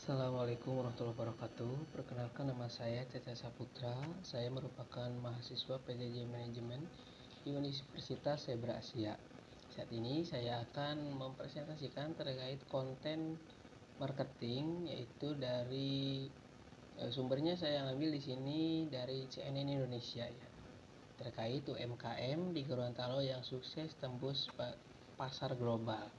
Assalamualaikum warahmatullahi wabarakatuh. Perkenalkan, nama saya Caca Saputra. Saya merupakan mahasiswa PJJ Manajemen di Universitas Saber Asia. Saat ini saya akan mempresentasikan terkait konten marketing, yaitu dari sumbernya saya ambil di sini dari CNN Indonesia ya. Terkait UMKM di Gorontalo yang sukses tembus pasar global.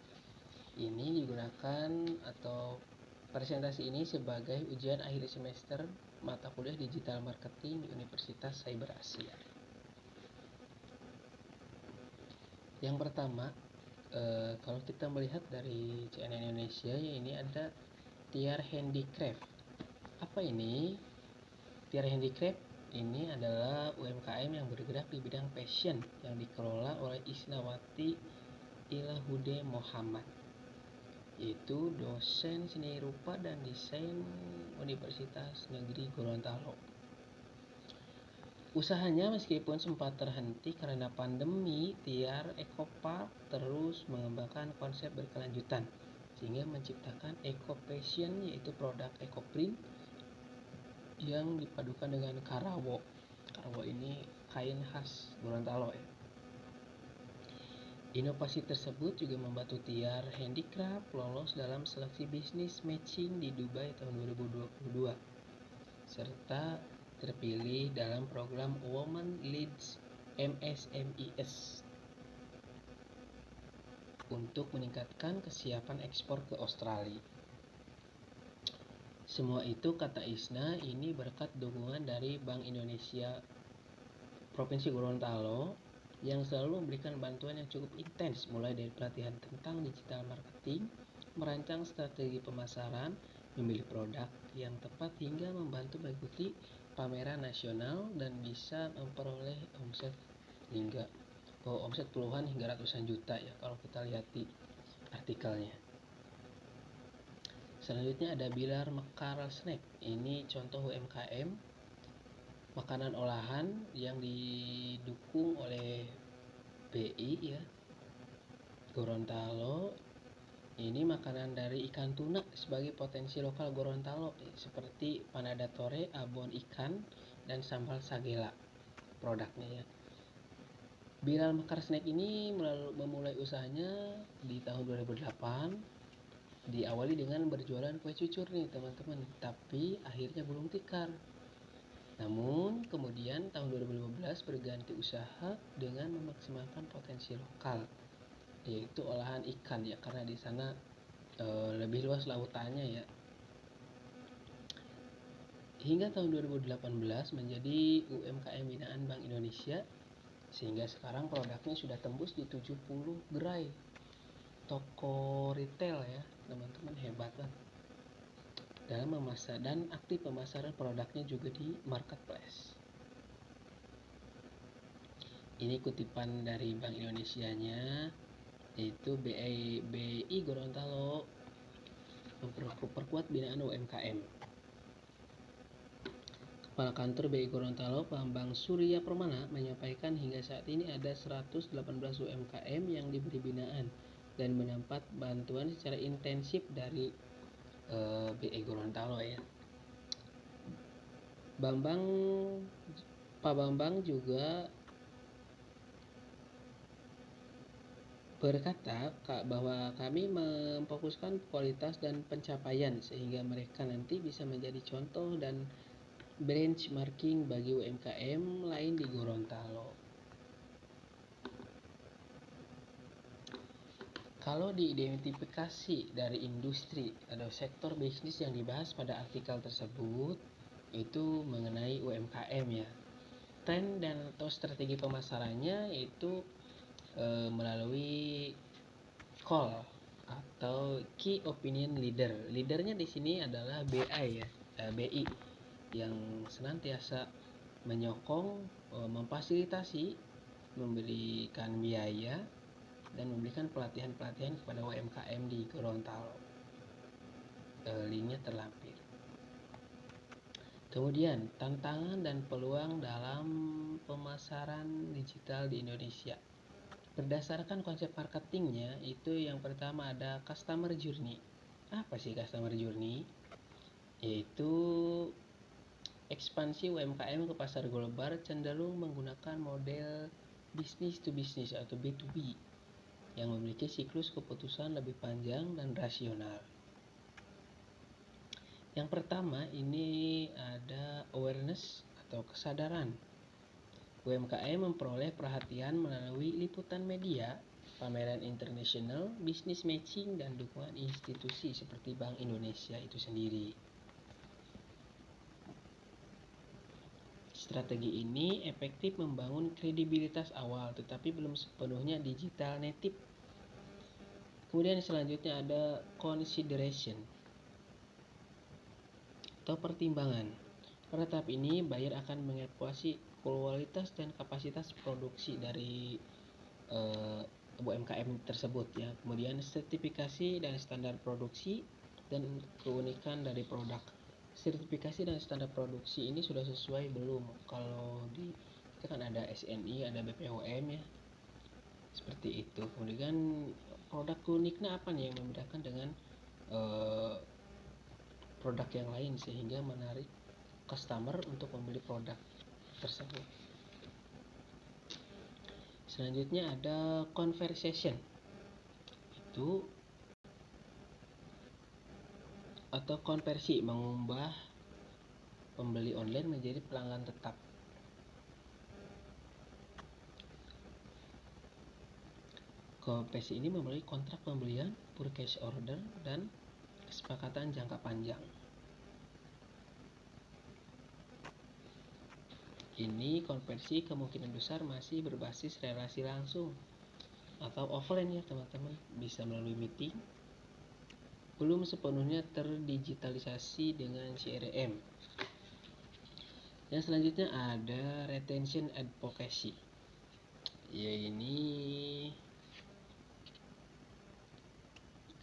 Ini digunakan atau presentasi ini sebagai ujian akhir semester mata kuliah digital marketing di Universitas Saber Asia. Yang pertama, kalau kita melihat dari CNN Indonesia, ini ada Tiar Handicraft. Apa ini? Tiar Handicraft ini adalah UMKM yang bergerak di bidang fashion yang dikelola oleh Isnawati Ilahude Muhammad, yaitu dosen seni rupa dan desain Universitas Negeri Gorontalo. Usahanya meskipun sempat terhenti karena pandemi, Tiar Ecopark terus mengembangkan konsep berkelanjutan sehingga menciptakan eco fashion, yaitu produk eco print yang dipadukan dengan karawo. Karawo ini kain khas Gorontalo ya. Inovasi tersebut juga membantu Tiar Handicraft lolos dalam seleksi bisnis matching di Dubai tahun 2022 serta terpilih dalam program Women Leads MSMES untuk meningkatkan kesiapan ekspor ke Australia. Semua itu, kata Isna, ini berkat dukungan dari Bank Indonesia Provinsi Gorontalo yang selalu memberikan bantuan yang cukup intens, mulai dari pelatihan tentang digital marketing, merancang strategi pemasaran, memilih produk yang tepat, hingga membantu mengikuti pameran nasional dan bisa memperoleh omset puluhan hingga ratusan juta ya kalau kita lihat di artikelnya. Selanjutnya ada Bilar Mekar Snack. Ini contoh UMKM makanan olahan yang didukung oleh BI ya, Gorontalo. Ini makanan dari ikan tuna sebagai potensi lokal Gorontalo seperti panada tore, abon ikan, dan sambal sagela produknya ya. Bilal Mekar Snack ini memulai usahanya di tahun 2008. Diawali dengan berjualan kue cucur nih teman-teman, tapi akhirnya belum tikar. Namun kemudian tahun 2015 berganti usaha dengan memaksimalkan potensi lokal, yaitu olahan ikan ya, karena di sana lebih luas lautannya ya. Hingga tahun 2018 menjadi UMKM binaan Bank Indonesia, sehingga sekarang produknya sudah tembus di 70 gerai toko retail ya teman-teman, hebat lah dalam memasak dan aktif pemasaran produknya juga di marketplace. Ini kutipan dari Bank Indonesianya, yaitu BI Gorontalo memperkuat binaan UMKM. Kepala Kantor BI Gorontalo, Bambang Surya Permana, menyampaikan hingga saat ini ada 118 UMKM yang diberi binaan dan mendapat bantuan secara intensif dari BI Gorontalo ya. Pak Bambang juga berkata bahwa kami memfokuskan kualitas dan pencapaian sehingga mereka nanti bisa menjadi contoh dan benchmarking bagi UMKM lain di Gorontalo. Kalau diidentifikasi dari industri atau sektor bisnis yang dibahas pada artikel tersebut, itu mengenai UMKM ya. Tren dan atau strategi pemasarannya itu melalui call atau key opinion leader. Leadernya di sini adalah BI ya, BI yang senantiasa menyokong, memfasilitasi, memberikan biaya dan memberikan pelatihan-pelatihan kepada UMKM di Gorontalo. Linknya terlampir. Kemudian tantangan dan peluang dalam pemasaran digital di Indonesia. Berdasarkan konsep marketingnya, itu yang pertama ada customer journey. Apa sih customer journey? yaitu ekspansi UMKM ke pasar global cenderung menggunakan model bisnis to bisnis atau B2B yang memiliki siklus keputusan lebih panjang dan rasional. Yang pertama ini ada awareness atau kesadaran. UMKM memperoleh perhatian melalui liputan media, pameran internasional, bisnis matching, dan dukungan institusi seperti Bank Indonesia itu sendiri. Strategi ini efektif membangun kredibilitas awal, tetapi belum sepenuhnya digital native. Kemudian selanjutnya ada consideration atau pertimbangan. Pada tahap ini, buyer akan mengevaluasi kualitas dan kapasitas produksi dari UMKM tersebut ya. Kemudian sertifikasi dan standar produksi dan keunikan dari produk. Sertifikasi dan standar produksi ini sudah sesuai belum? Kalau di kita kan ada SNI, ada BPOM ya. Seperti itu. Kemudian produk uniknya apa nih yang membedakan dengan produk yang lain sehingga menarik customer untuk membeli produk tersebut. Selanjutnya ada conversation. Itu atau konversi, mengubah pembeli online menjadi pelanggan tetap. Konversi ini melalui kontrak pembelian, purchase order, dan kesepakatan jangka panjang. Ini konversi kemungkinan besar masih berbasis relasi langsung atau offline ya teman-teman, bisa melalui meeting, belum sepenuhnya terdigitalisasi dengan CRM. Yang selanjutnya ada retention advocacy. Ya, ini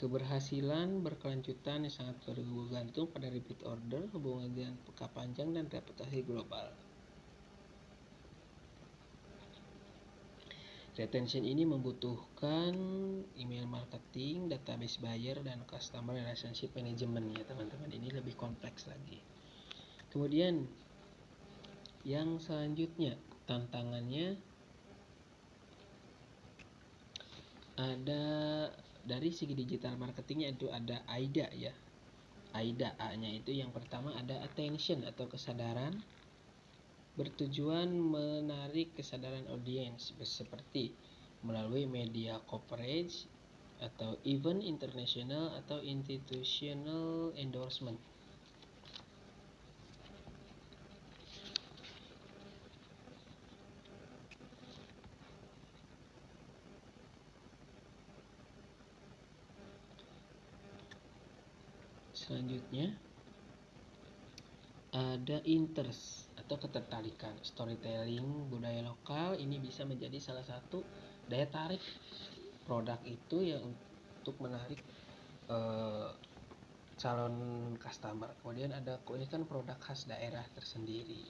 keberhasilan berkelanjutan yang sangat bergantung pada repeat order, hubungan dengan jangka panjang, dan reputasi global. Retention ini membutuhkan email marketing, database buyer, dan customer relationship management ya teman-teman. Ini lebih kompleks lagi. Kemudian yang selanjutnya tantangannya ada dari segi digital marketingnya, itu ada AIDA ya. AIDA A-nya itu yang pertama ada attention atau kesadaran, bertujuan menarik kesadaran audiens seperti melalui media coverage atau event internasional atau institutional endorsement. Selanjutnya ada interest atau ketertarikan. Storytelling budaya lokal ini bisa menjadi salah satu daya tarik produk itu ya untuk menarik calon customer. Kemudian ada keunikan produk khas daerah tersendiri.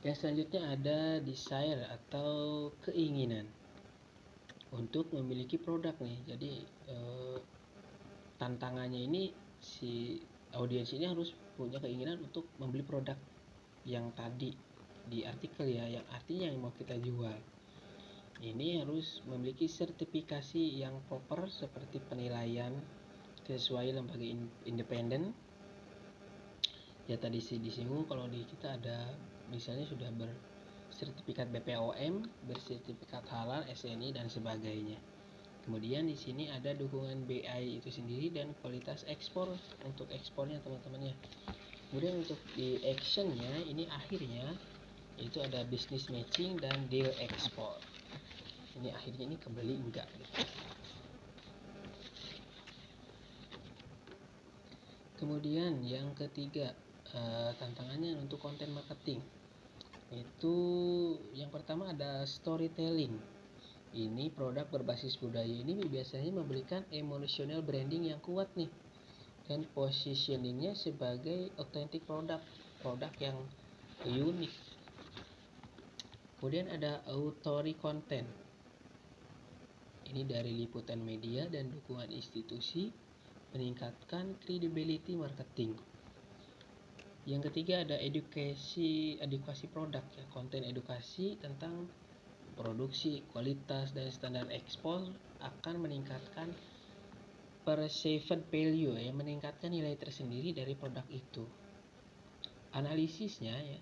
Yang selanjutnya ada desire atau keinginan untuk memiliki produk nih. Jadi tantangannya ini si audiens ini harus punya keinginan untuk membeli produk yang tadi di artikel ya, yang artinya yang mau kita jual. Ini harus memiliki sertifikasi yang proper seperti penilaian sesuai lembaga independen. Ya tadi sih disinggung kalau di kita ada misalnya sudah bersertifikat BPOM, bersertifikat halal, SNI dan sebagainya. Kemudian di sini ada dukungan BI itu sendiri dan kualitas ekspor untuk ekspornya teman-teman ya. Kemudian untuk di actionnya ini akhirnya itu ada business matching dan deal ekspor. Ini akhirnya ini kebeli enggak gitu. Kemudian yang ketiga tantangannya untuk konten marketing. Itu yang pertama ada storytelling. Ini produk berbasis budaya ini biasanya memberikan emotional branding yang kuat nih, dan positioningnya sebagai authentic produk yang unik. Kemudian ada authority content. Ini dari liputan media dan dukungan institusi meningkatkan credibility marketing. Yang ketiga ada edukasi produk ya, konten edukasi tentang produksi, kualitas, dan standar ekspor akan meningkatkan perceived value ya, meningkatkan nilai tersendiri dari produk itu. Analisisnya ya,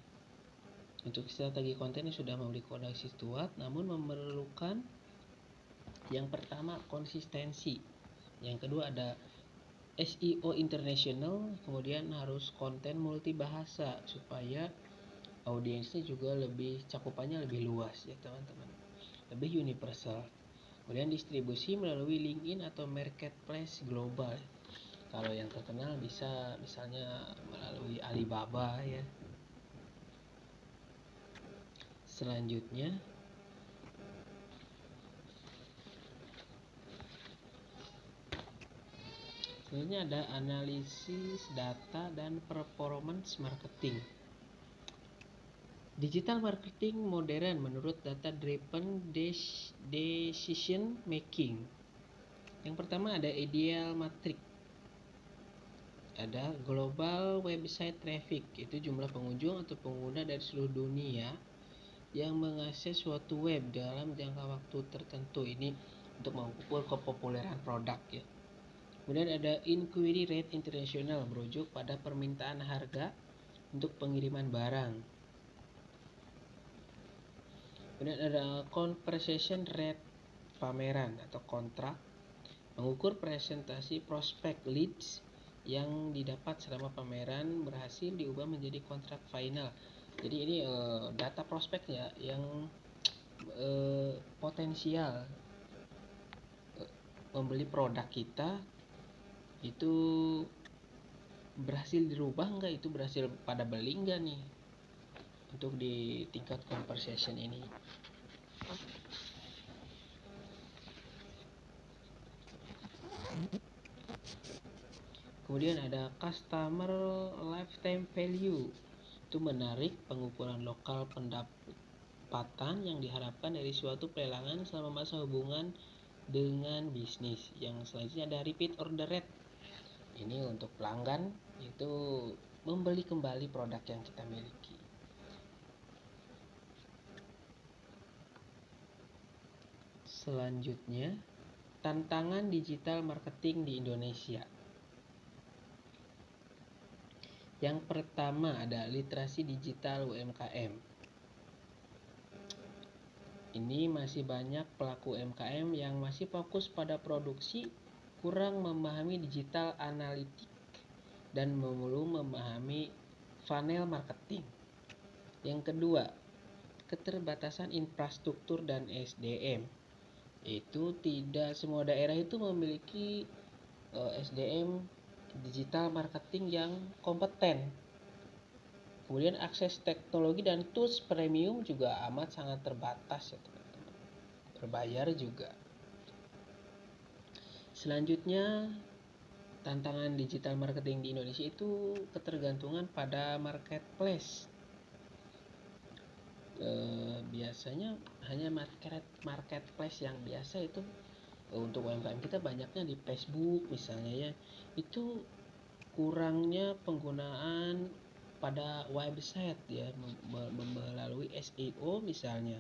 untuk strategi konten yang sudah memiliki koneksi kuat namun memerlukan yang pertama konsistensi, yang kedua ada SEO international, kemudian harus konten multibahasa supaya audiensnya juga lebih cakupannya lebih luas ya teman-teman, lebih universal. Kemudian distribusi melalui LinkedIn atau marketplace global. Kalau yang terkenal bisa misalnya melalui Alibaba ya. Selanjutnya ada analisis data dan performance marketing. Digital marketing modern menurut data driven decision making. Yang pertama ada ideal matrix. Ada global website traffic, itu jumlah pengunjung atau pengguna dari seluruh dunia yang mengakses suatu web dalam jangka waktu tertentu, ini untuk mengukur kepopuleran produk ya. Kemudian ada inquiry rate internasional, merujuk pada permintaan harga untuk pengiriman barang. Kemudian ada conversation rate pameran atau kontrak, mengukur presentasi prospek leads yang didapat selama pameran berhasil diubah menjadi kontrak final. Jadi ini data prospeknya yang potensial membeli produk kita itu berhasil dirubah enggak, itu berhasil pada beli enggak nih untuk di tingkat conversation ini. Kemudian ada customer lifetime value, itu menarik pengukuran lokal pendapatan yang diharapkan dari suatu pelelangan selama masa hubungan dengan bisnis. Yang selanjutnya ada repeat order rate, ini untuk pelanggan itu membeli kembali produk yang kita miliki. Selanjutnya tantangan digital marketing di Indonesia. Yang pertama ada literasi digital UMKM. Ini masih banyak pelaku UMKM yang masih fokus pada produksi, kurang memahami digital analitik, dan belum memahami funnel marketing. Yang kedua, keterbatasan infrastruktur dan SDM. Itu tidak semua daerah itu memiliki SDM digital marketing yang kompeten. Kemudian akses teknologi dan tools premium juga amat sangat terbatas ya teman-teman. Berbayar juga. Selanjutnya tantangan digital marketing di Indonesia itu ketergantungan pada marketplace. Biasanya hanya marketplace yang biasa itu untuk UMKM kita banyaknya di Facebook misalnya ya, itu kurangnya penggunaan pada website ya, melalui SEO misalnya.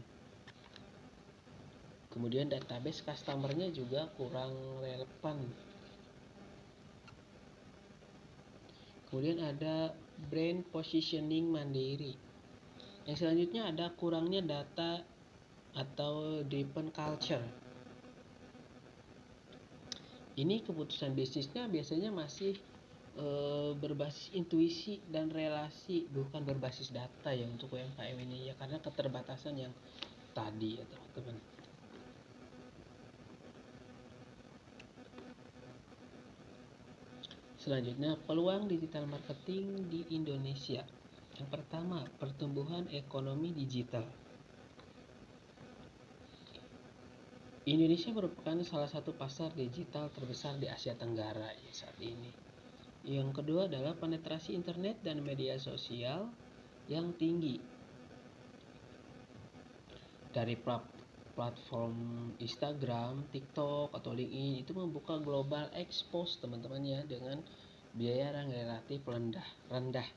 Kemudian database customernya juga kurang relevan. Kemudian ada brand positioning mandiri. Yang selanjutnya ada kurangnya data atau driven culture. Ini keputusan bisnisnya biasanya masih berbasis intuisi dan relasi, bukan berbasis data ya untuk UMKM ini ya, karena keterbatasan yang tadi ya teman-teman. Selanjutnya peluang digital marketing di Indonesia. Yang pertama, pertumbuhan ekonomi digital. Indonesia merupakan salah satu pasar digital terbesar di Asia Tenggara ya saat ini. Yang kedua adalah penetrasi internet dan media sosial yang tinggi. Dari platform Instagram, TikTok atau LinkedIn itu membuka global expose teman-teman ya, dengan biaya yang relatif rendah.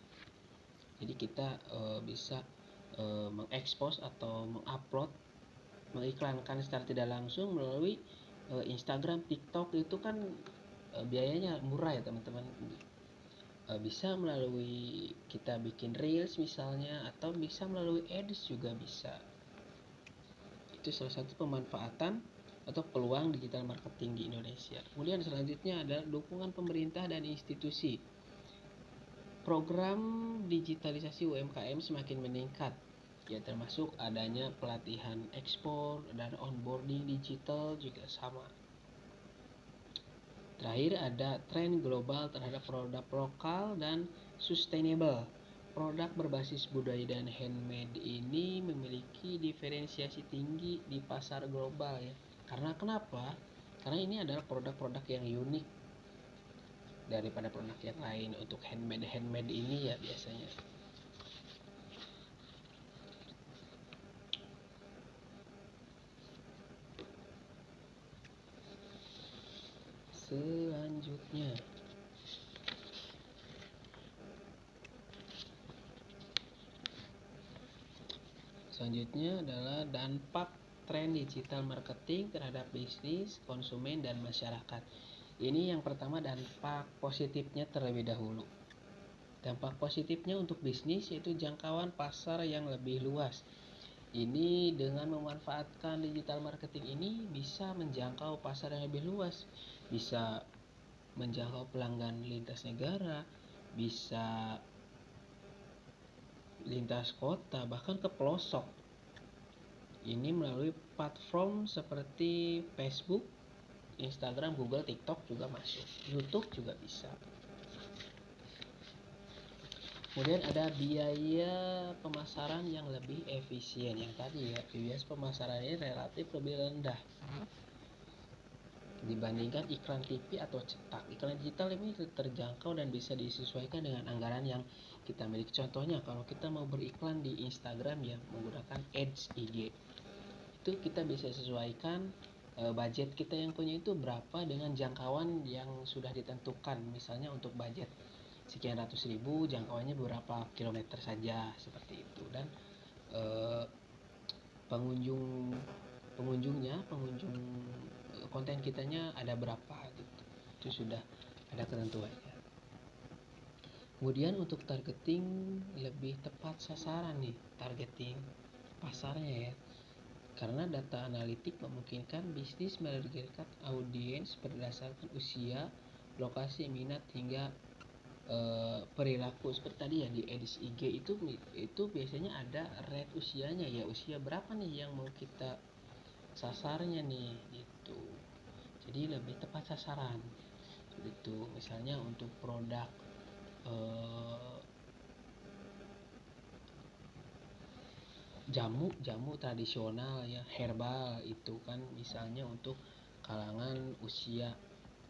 Jadi kita bisa mengekspos atau mengupload, mengiklankan secara tidak langsung melalui Instagram, TikTok. Itu kan biayanya murah ya teman-teman. Bisa melalui kita bikin reels misalnya, atau bisa melalui ads juga bisa. Itu salah satu pemanfaatan atau peluang digital marketing di Indonesia. Kemudian selanjutnya adalah dukungan pemerintah dan institusi. Program digitalisasi UMKM semakin meningkat, ya termasuk adanya pelatihan ekspor dan onboarding digital juga sama. Terakhir ada tren global terhadap produk lokal dan sustainable. Produk berbasis budaya dan handmade ini memiliki diferensiasi tinggi di pasar global ya. Karena kenapa? Karena ini adalah produk-produk yang unik daripada produk yang lain. Untuk handmade ini ya biasanya. Selanjutnya adalah dampak tren digital marketing terhadap bisnis, konsumen, dan masyarakat. Ini yang pertama, dampak positifnya terlebih dahulu. Dampak positifnya untuk bisnis yaitu jangkauan pasar yang lebih luas. Ini dengan memanfaatkan digital marketing ini bisa menjangkau pasar yang lebih luas, bisa menjangkau pelanggan lintas negara, bisa lintas kota, bahkan ke pelosok. Ini melalui platform seperti Facebook, Instagram, Google, TikTok juga masuk, YouTube juga bisa. Kemudian ada biaya pemasaran yang lebih efisien. Yang tadi ya, biaya pemasaran ini relatif lebih rendah dibandingkan iklan TV atau cetak. Iklan digital ini terjangkau dan bisa disesuaikan dengan anggaran yang kita miliki. Contohnya kalau kita mau beriklan di Instagram ya, menggunakan ads IG, itu kita bisa sesuaikan budget kita yang punya itu berapa dengan jangkauan yang sudah ditentukan. Misalnya untuk budget sekian ratus ribu, jangkauannya beberapa kilometer saja, seperti itu. Dan pengunjung konten kitanya ada berapa gitu. Itu sudah ada ketentuannya. Kemudian untuk targeting, lebih tepat sasaran nih, targeting pasarnya ya. Karena data analitik memungkinkan bisnis menargetkan audiens berdasarkan usia, lokasi, minat, hingga perilaku. Seperti tadi ya di ads IG itu biasanya ada rate usianya ya, usia berapa nih yang mau kita sasarnya nih gitu. Jadi lebih tepat sasaran gitu. Misalnya untuk produk jamu tradisional ya, herbal, itu kan misalnya untuk kalangan usia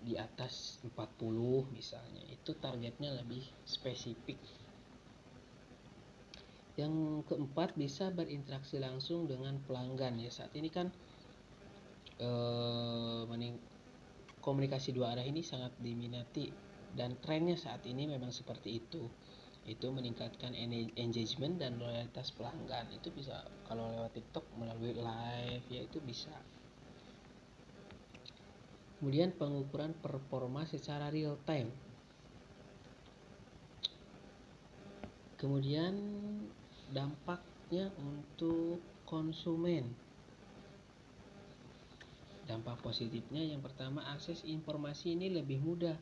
di atas 40 misalnya, itu targetnya lebih spesifik. Yang keempat, bisa berinteraksi langsung dengan pelanggan ya. Saat ini kan komunikasi dua arah ini sangat diminati, dan trennya saat ini memang seperti itu. Itu meningkatkan engagement dan loyalitas pelanggan. Itu bisa kalau lewat TikTok melalui live ya, itu bisa. Kemudian pengukuran performa secara real time. Kemudian dampaknya untuk konsumen. Dampak positifnya yang pertama, akses informasi ini lebih mudah.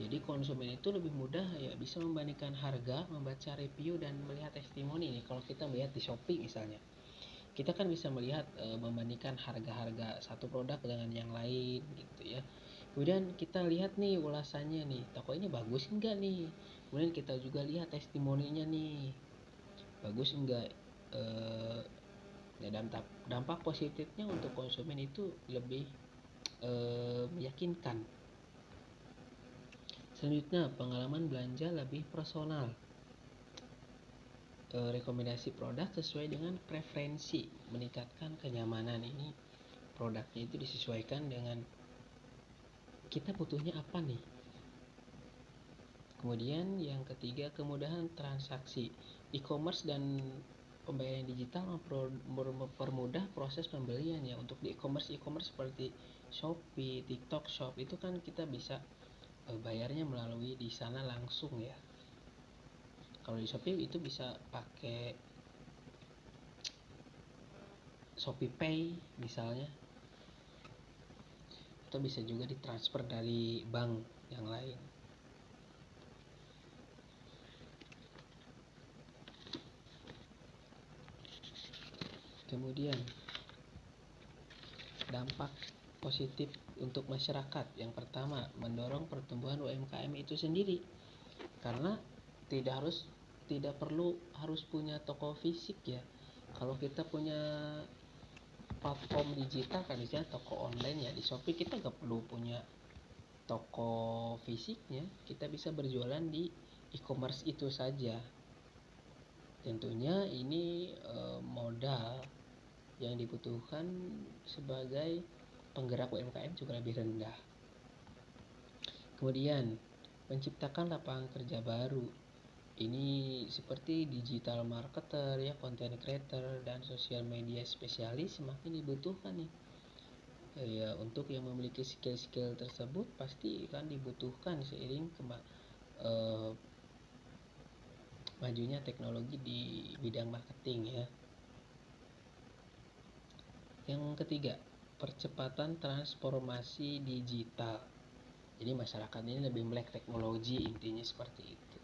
Jadi konsumen itu lebih mudah ya, bisa membandingkan harga, membaca review, dan melihat testimoni nih. Kalau kita melihat di Shopee misalnya, kita kan bisa melihat membandingkan harga-harga satu produk dengan yang lain gitu ya. Kemudian kita lihat nih ulasannya nih, toko ini bagus enggak nih. Kemudian kita juga lihat testimoninya nih, bagus enggak. Dampak positifnya untuk konsumen itu lebih meyakinkan. Selanjutnya, pengalaman belanja lebih personal. Rekomendasi produk sesuai dengan preferensi, meningkatkan kenyamanan. Ini produknya itu disesuaikan dengan kita butuhnya apa nih. Kemudian yang ketiga, kemudahan transaksi. E-commerce dan pembayaran digital mempermudah proses pembelian ya. Untuk di e-commerce seperti Shopee, TikTok Shop itu kan kita bisa bayarnya melalui di sana langsung ya. Kalau di Shopee itu bisa pakai Shopee Pay misalnya, atau bisa juga ditransfer dari bank yang lain. Kemudian dampak positif untuk masyarakat. Yang pertama, mendorong pertumbuhan UMKM itu sendiri. Karena tidak perlu harus punya toko fisik ya. Kalau kita punya platform digital kan, misalnya toko online ya, di Shopee kita nggak perlu punya toko fisiknya, kita bisa berjualan di e-commerce itu saja. Tentunya ini modal yang dibutuhkan sebagai penggerak UMKM juga lebih rendah. Kemudian menciptakan lapangan kerja baru. Ini seperti digital marketer ya, content creator dan sosial media spesialis semakin dibutuhkan nih. Ya, untuk yang memiliki skill-skill tersebut pasti kan dibutuhkan seiring majunya teknologi di bidang marketing ya. Yang ketiga, percepatan transformasi digital. Jadi masyarakat ini lebih melek teknologi, intinya seperti itu.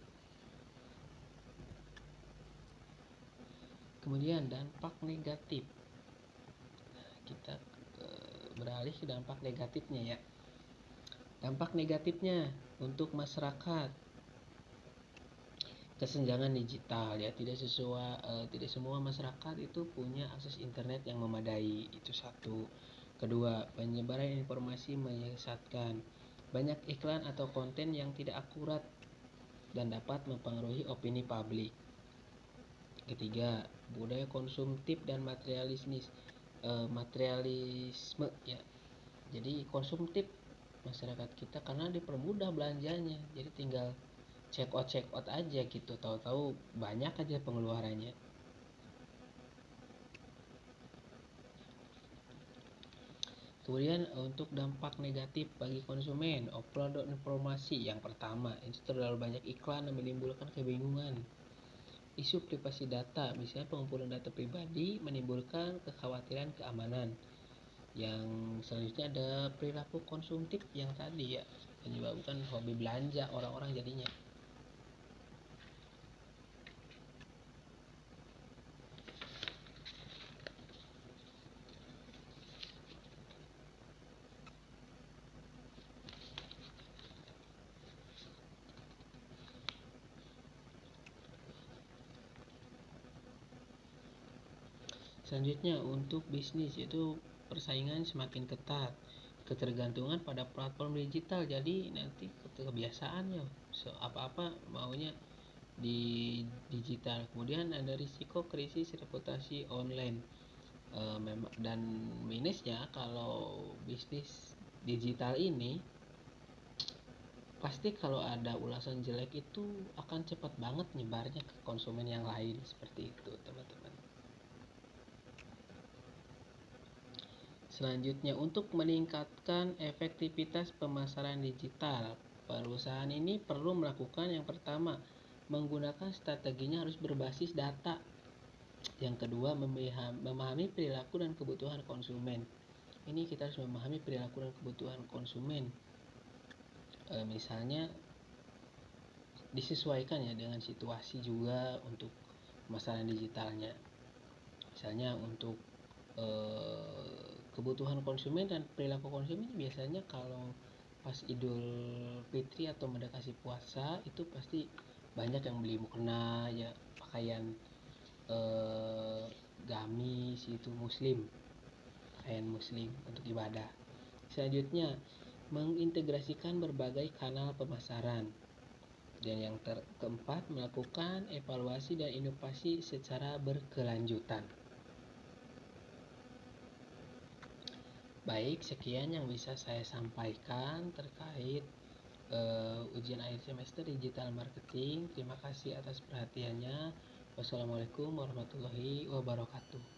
Kemudian dampak negatif. Kita beralih ke dampak negatifnya ya. Dampak negatifnya untuk masyarakat, kesenjangan digital ya, tidak semua masyarakat itu punya akses internet yang memadai, itu satu. Kedua, penyebaran informasi menyesatkan, banyak iklan atau konten yang tidak akurat dan dapat mempengaruhi opini publik. Ketiga, budaya konsumtif dan materialisme ya. Jadi konsumtif masyarakat kita karena dipermudah belanjanya, jadi tinggal check out aja gitu, tahu-tahu banyak aja pengeluarannya. Kemudian untuk dampak negatif bagi konsumen, overload informasi. Yang pertama, itu terlalu banyak iklan yang menimbulkan kebingungan. Isu privasi data, misalnya pengumpulan data pribadi menimbulkan kekhawatiran keamanan. Yang selanjutnya ada perilaku konsumtif yang tadi ya, menyebabkan hobi belanja orang-orang jadinya. Selanjutnya untuk bisnis itu persaingan semakin ketat, ketergantungan pada platform digital, jadi nanti kebiasaan ya, apa-apa maunya di digital. Kemudian ada risiko krisis reputasi online. Dan minusnya kalau bisnis digital ini pasti kalau ada ulasan jelek itu akan cepat banget nyebarnya ke konsumen yang lain, seperti itu teman-teman. Selanjutnya, untuk meningkatkan efektivitas pemasaran digital, perusahaan ini perlu melakukan yang pertama, menggunakan strateginya harus berbasis data. Yang kedua, memahami perilaku dan kebutuhan konsumen. Ini kita harus memahami perilaku dan kebutuhan konsumen. Misalnya disesuaikan ya dengan situasi juga untuk pemasaran digitalnya. Misalnya untuk kebutuhan konsumen dan perilaku konsumen biasanya kalau pas Idul Fitri atau mendekati puasa itu pasti banyak yang beli mukena ya, pakaian gamis itu pakaian muslim untuk ibadah. Selanjutnya, mengintegrasikan berbagai kanal pemasaran. Dan yang keempat, melakukan evaluasi dan inovasi secara berkelanjutan. Baik, sekian yang bisa saya sampaikan terkait ujian akhir semester digital marketing. Terima kasih atas perhatiannya. Wassalamualaikum warahmatullahi wabarakatuh.